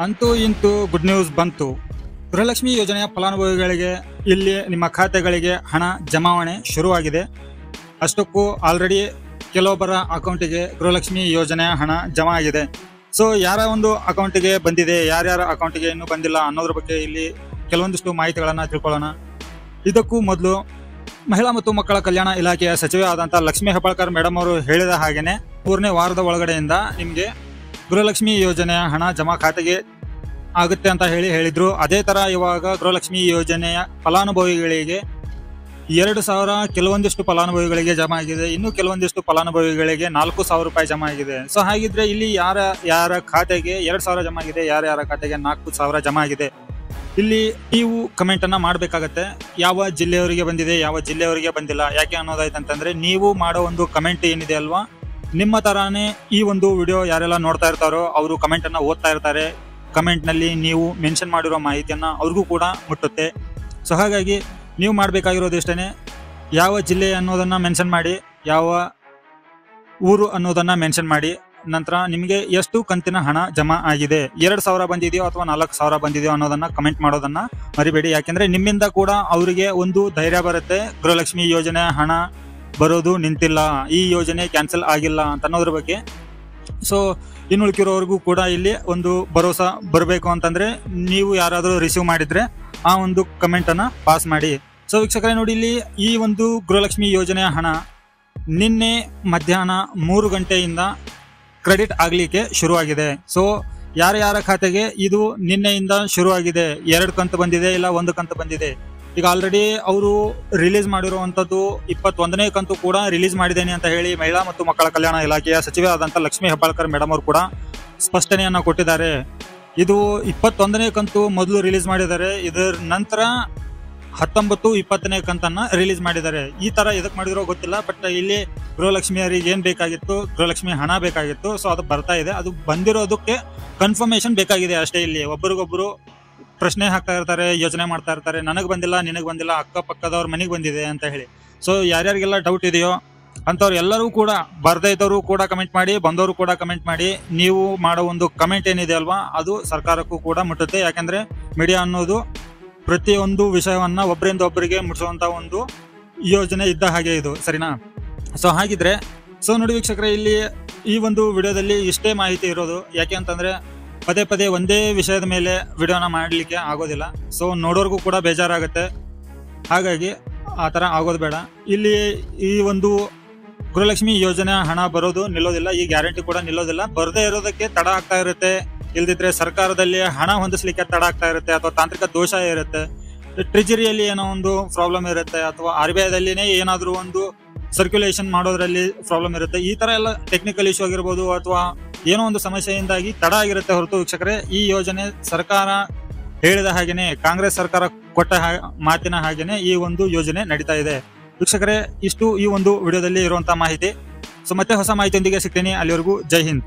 ಅಂತೂ ಇಂತೂ good news ಬಂತು. ಗೃಹಲಕ್ಷ್ಮಿ ಯೋಜನೆಯ ಫಲಾನುಭವಿಗಳಿಗೆ ಇಲ್ಲಿ ನಿಮ್ಮ ಖಾತೆಗಳಿಗೆ ಹಣ ಜಮಾವಣೆ ಶುರುವಾಗಿದೆ. ಅಷ್ಟಕ್ಕೂ ಆಲ್ರೆಡಿ ಕೆಲವೊಬ್ಬರ ಅಕೌಂಟಿಗೆ ಗೃಹಲಕ್ಷ್ಮಿ ಯೋಜನೆಯ ಹಣ ಜಮಾ ಆಗಿದೆ. ಸೊ ಯಾರ ಒಂದು ಅಕೌಂಟಿಗೆ ಬಂದಿದೆ, ಯಾರ್ಯಾರ ಅಕೌಂಟಿಗೆ ಇನ್ನೂ ಬಂದಿಲ್ಲ ಅನ್ನೋದ್ರ ಬಗ್ಗೆ ಇಲ್ಲಿ ಕೆಲವೊಂದಿಷ್ಟು ಮಾಹಿತಿಗಳನ್ನು ತಿಳ್ಕೊಳ್ಳೋಣ. ಇದಕ್ಕೂ ಮೊದಲು ಮಹಿಳಾ ಮತ್ತು ಮಕ್ಕಳ ಕಲ್ಯಾಣ ಇಲಾಖೆಯ ಸಚಿವೆ ಆದಂಥ ಲಕ್ಷ್ಮೀ ಹೆಬ್ಬಾಳ್ಕರ್ ಮೇಡಮ್ ಅವರು ಹೇಳಿದ ಹಾಗೇನೆ 3ನೇ ವಾರದ ಒಳಗಡೆಯಿಂದ ನಿಮಗೆ ಗೃಹಲಕ್ಷ್ಮಿ ಯೋಜನೆಯ ಹಣ ಜಮಾ ಖಾತೆಗೆ ಆಗುತ್ತೆ ಅಂತ ಹೇಳಿದ್ರು. ಅದೇ ತರ ಇವಾಗ ಗೃಹಲಕ್ಷ್ಮಿ ಯೋಜನೆಯ ಫಲಾನುಭವಿಗಳಿಗೆ 2,000 ಕೆಲವೊಂದಿಷ್ಟು ಫಲಾನುಭವಿಗಳಿಗೆ ಜಮಾ ಆಗಿದೆ. ಇನ್ನು ಕೆಲವೊಂದಿಷ್ಟು ಫಲಾನುಭವಿಗಳಿಗೆ 4,000 ರೂಪಾಯಿ ಜಮಾ ಆಗಿದೆ. ಸೊ ಹಾಗಿದ್ರೆ ಇಲ್ಲಿ ಯಾರ ಖಾತೆಗೆ 2,000 ಜಮಾ ಆಗಿದೆ, ಯಾರ್ಯಾರ ಖಾತೆಗೆ 4,000 ಜಮಾ ಆಗಿದೆ, ಇಲ್ಲಿ ನೀವು ಕಮೆಂಟ್ ಅನ್ನ ಮಾಡಬೇಕಾಗತ್ತೆ. ಯಾವ ಜಿಲ್ಲೆಯವರಿಗೆ ಬಂದಿದೆ, ಯಾವ ಜಿಲ್ಲೆಯವರಿಗೆ ಬಂದಿಲ್ಲ, ಯಾಕೆ ಅನ್ನೋದಾಯ್ತಂತಂದ್ರೆ ನೀವು ಮಾಡೋ ಒಂದು ಕಮೆಂಟ್ ಏನಿದೆ ಅಲ್ವಾ, ನಿಮ್ಮ ತರಾನೇ ಈ ಒಂದು ವಿಡಿಯೋ ಯಾರೆಲ್ಲ ನೋಡ್ತಾ ಇರ್ತಾರೋ ಅವರು ಕಮೆಂಟ್ ಅನ್ನ ಓದ್ತಾ ಇರ್ತಾರೆ. ಕಮೆಂಟ್ ನಲ್ಲಿ ನೀವು ಮೆನ್ಷನ್ ಮಾಡಿರೋ ಮಾಹಿತಿಯನ್ನ ಅವ್ರಿಗೂ ಕೂಡ ಮುಟ್ಟುತ್ತೆ. ಸೊ ಹಾಗಾಗಿ ನೀವು ಮಾಡಬೇಕಾಗಿರೋದು ಇಷ್ಟೇನೆ, ಯಾವ ಜಿಲ್ಲೆ ಅನ್ನೋದನ್ನ ಮೆನ್ಷನ್ ಮಾಡಿ, ಯಾವ ಊರು ಅನ್ನೋದನ್ನ ಮೆನ್ಷನ್ ಮಾಡಿ, ನಂತರ ನಿಮಗೆ ಎಷ್ಟು ಕಂತಿನ ಹಣ ಜಮಾ ಆಗಿದೆ, 2,000 ಬಂದಿದೆಯೋ ಅಥವಾ 4,000 ಬಂದಿದೆಯೋ ಅನ್ನೋದನ್ನ ಕಮೆಂಟ್ ಮಾಡೋದನ್ನ ಮರಿಬೇಡಿ. ಯಾಕೆಂದ್ರೆ ನಿಮ್ಮಿಂದ ಕೂಡ ಅವರಿಗೆ ಒಂದು ಧೈರ್ಯ ಬರುತ್ತೆ, ಗೃಹಲಕ್ಷ್ಮಿ ಯೋಜನೆ ಹಣ ಬರೋದು ನಿಂತಿಲ್ಲ, ಈ ಯೋಜನೆ ಕ್ಯಾನ್ಸಲ್ ಆಗಿಲ್ಲ ಅಂತ ಅನ್ನೋದ್ರ ಬಗ್ಗೆ. ಸೊ ಇನ್ನು ಉಳಿಕಿರೋರ್ಗೂ ಕೂಡ ಇಲ್ಲಿ ಒಂದು ಭರೋಸಾ ಬರಬೇಕು ಅಂತಂದ್ರೆ ನೀವು ಯಾರಾದರೂ ರಿಸೀವ್ ಮಾಡಿದ್ರೆ ಆ ಒಂದು ಕಮೆಂಟ್ ಅನ್ನ ಪಾಸ್ ಮಾಡಿ. ಸೊ ವೀಕ್ಷಕರೇ ನೋಡಿ, ಇಲ್ಲಿ ಈ ಒಂದು ಗೃಹಲಕ್ಷ್ಮಿ ಯೋಜನೆಯ ಹಣ ನಿನ್ನೆ ಮಧ್ಯಾಹ್ನ 3 ಗಂಟೆಯಿಂದ ಕ್ರೆಡಿಟ್ ಆಗ್ಲಿಕ್ಕೆ ಶುರುವಾಗಿದೆ. ಸೊ ಯಾರ ಖಾತೆಗೆ ಇದು ನಿನ್ನೆಯಿಂದ ಶುರುವಾಗಿದೆ, 2 ಕಂತು ಬಂದಿದೆ, ಇಲ್ಲ 1 ಕಂತು ಬಂದಿದೆ. ಈಗ ಆಲ್ರೆಡಿ ಅವರು ರಿಲೀಸ್ ಮಾಡಿರುವಂತದ್ದು 21ನೇ ಕಂತು ಕೂಡ ರಿಲೀಸ್ ಮಾಡಿದ್ದೇನೆ ಅಂತ ಹೇಳಿ ಮಹಿಳಾ ಮತ್ತು ಮಕ್ಕಳ ಕಲ್ಯಾಣ ಇಲಾಖೆಯ ಸಚಿವೆ ಆದಂತ ಲಕ್ಷ್ಮೀ ಹೆಬ್ಬಾಳ್ಕರ್ ಮೇಡಮ್ ಅವರು ಕೂಡ ಸ್ಪಷ್ಟನೆಯನ್ನ ಕೊಟ್ಟಿದ್ದಾರೆ. ಇದು 21ನೇ ಕಂತು ಮೊದಲು ರಿಲೀಸ್ ಮಾಡಿದ್ದಾರೆ, ಇದರ ನಂತರ 19, 20ನೇ ಕಂತನ್ನ ರಿಲೀಸ್ ಮಾಡಿದ್ದಾರೆ. ಈ ತರ ಎದಕ್ ಮಾಡಿರೋ ಗೊತ್ತಿಲ್ಲ, ಬಟ್ ಇಲ್ಲಿ ಗೃಹಲಕ್ಷ್ಮಿಯರಿಗೆ ಏನ್ ಬೇಕಾಗಿತ್ತು, ಗೃಹಲಕ್ಷ್ಮಿ ಹಣ ಬೇಕಾಗಿತ್ತು. ಸೊ ಅದು ಬರ್ತಾ ಇದೆ, ಅದು ಬಂದಿರೋದಕ್ಕೆ ಕನ್ಫರ್ಮೇಶನ್ ಬೇಕಾಗಿದೆ ಅಷ್ಟೇ. ಇಲ್ಲಿ ಒಬ್ಬರಿಗೊಬ್ರು ಪ್ರಶ್ನೆ ಹಾಕ್ತಾ ಇರ್ತಾರೆ, ಯೋಚನೆ ಮಾಡ್ತಾ ಇರ್ತಾರೆ, ನನಗ್ ಬಂದಿಲ್ಲ, ನಿನಗ್ ಬಂದಿಲ್ಲ, ಅಕ್ಕಪಕ್ಕದವ್ರ ಮನೆಗೆ ಬಂದಿದೆ ಅಂತ ಹೇಳಿ. ಸೊ ಯಾರ್ಯಾರಿಗೆಲ್ಲ ಡೌಟ್ ಇದೆಯೋ ಅಂತವ್ರು ಎಲ್ಲರೂ ಕೂಡ, ಬರ್ದೇ ಇದ್ದವರು ಕೂಡ ಕಮೆಂಟ್ ಮಾಡಿ, ಬಂದವರು ಕೂಡ ಕಮೆಂಟ್ ಮಾಡಿ. ನೀವು ಮಾಡೋ ಒಂದು ಕಮೆಂಟ್ ಏನಿದೆ ಅಲ್ವಾ, ಅದು ಸರ್ಕಾರಕ್ಕೂ ಕೂಡ ಮುಟ್ಟುತ್ತೆ. ಯಾಕಂದ್ರೆ ಮೀಡಿಯಾ ಅನ್ನೋದು ಪ್ರತಿಯೊಂದು ವಿಷಯವನ್ನ ಒಬ್ಬರಿಂದ ಒಬ್ಬರಿಗೆ ಮುಟ್ಟಿಸುವಂತ ಒಂದು ಯೋಜನೆ ಇದ್ದ ಹಾಗೆ ಇದು, ಸರಿನಾ? ಸೊ ಹಾಗಿದ್ರೆ ನೋಡಿ ವೀಕ್ಷಕರೇ, ಇಲ್ಲಿ ಈ ಒಂದು ವಿಡಿಯೋದಲ್ಲಿ ಇಷ್ಟೇ ಮಾಹಿತಿ ಇರೋದು. ಯಾಕೆ ಅಂತಂದ್ರೆ ಪದೇ ಒಂದೇ ವಿಷಯದ ಮೇಲೆ ವಿಡಿಯೋನ ಮಾಡಲಿಕ್ಕೆ ಆಗೋದಿಲ್ಲ. ಸೊ ನೋಡೋರ್ಗೂ ಕೂಡ ಬೇಜಾರಾಗುತ್ತೆ. ಹಾಗಾಗಿ ಆ ಥರ ಆಗೋದು ಬೇಡ. ಇಲ್ಲಿ ಈ ಒಂದು ಗೃಹಲಕ್ಷ್ಮಿ ಯೋಜನೆ ಹಣ ಬರೋದು ನಿಲ್ಲೋದಿಲ್ಲ, ಈ ಗ್ಯಾರಂಟಿ ಕೂಡ ನಿಲ್ಲೋದಿಲ್ಲ. ಬರದೇ ಇರೋದಕ್ಕೆ ತಡ ಆಗ್ತಾ ಇರುತ್ತೆ, ಇಲ್ದಿದ್ರೆ ಸರ್ಕಾರದಲ್ಲಿ ಹಣ ಹೊಂದಿಸ್ಲಿಕ್ಕೆ ತಡ ಆಗ್ತಾ ಇರುತ್ತೆ, ಅಥವಾ ತಾಂತ್ರಿಕ ದೋಷ ಇರುತ್ತೆ, ಟ್ರೆಜರಿಯಲ್ಲಿ ಏನೋ ಒಂದು ಪ್ರಾಬ್ಲಮ್ ಇರುತ್ತೆ, ಅಥವಾ RBIದಲ್ಲಿನೇ ಏನಾದರೂ ಒಂದು ಸರ್ಕ್ಯುಲೇಷನ್ ಮಾಡೋದ್ರಲ್ಲಿ ಪ್ರಾಬ್ಲಮ್ ಇರುತ್ತೆ. ಈ ತರ ಎಲ್ಲ ಟೆಕ್ನಿಕಲ್ ಇಶ್ಯೂ ಆಗಿರ್ಬೋದು, ಅಥವಾ ಏನೋ ಒಂದು ಸಮಸ್ಯೆಯಿಂದಾಗಿ ತಡ ಆಗಿರುತ್ತೆ ಹೊರತು ವೀಕ್ಷಕರೇ, ಈ ಯೋಜನೆ ಸರ್ಕಾರ ಹೇಳಿದ ಹಾಗೇನೆ, ಕಾಂಗ್ರೆಸ್ ಸರ್ಕಾರ ಕೊಟ್ಟ ಮಾತಿನ ಹಾಗೇನೆ ಈ ಒಂದು ಯೋಜನೆ ನಡೀತಾ ಇದೆ. ವೀಕ್ಷಕರೇ, ಇಷ್ಟು ಈ ಒಂದು ವಿಡಿಯೋದಲ್ಲಿ ಇರುವಂತಹ ಮಾಹಿತಿ. ಸೊ ಮತ್ತೆ ಹೊಸ ಮಾಹಿತಿಯೊಂದಿಗೆ ಸಿಗ್ತೀನಿ. ಅಲ್ಲಿವರೆಗೂ ಜೈ ಹಿಂದ್.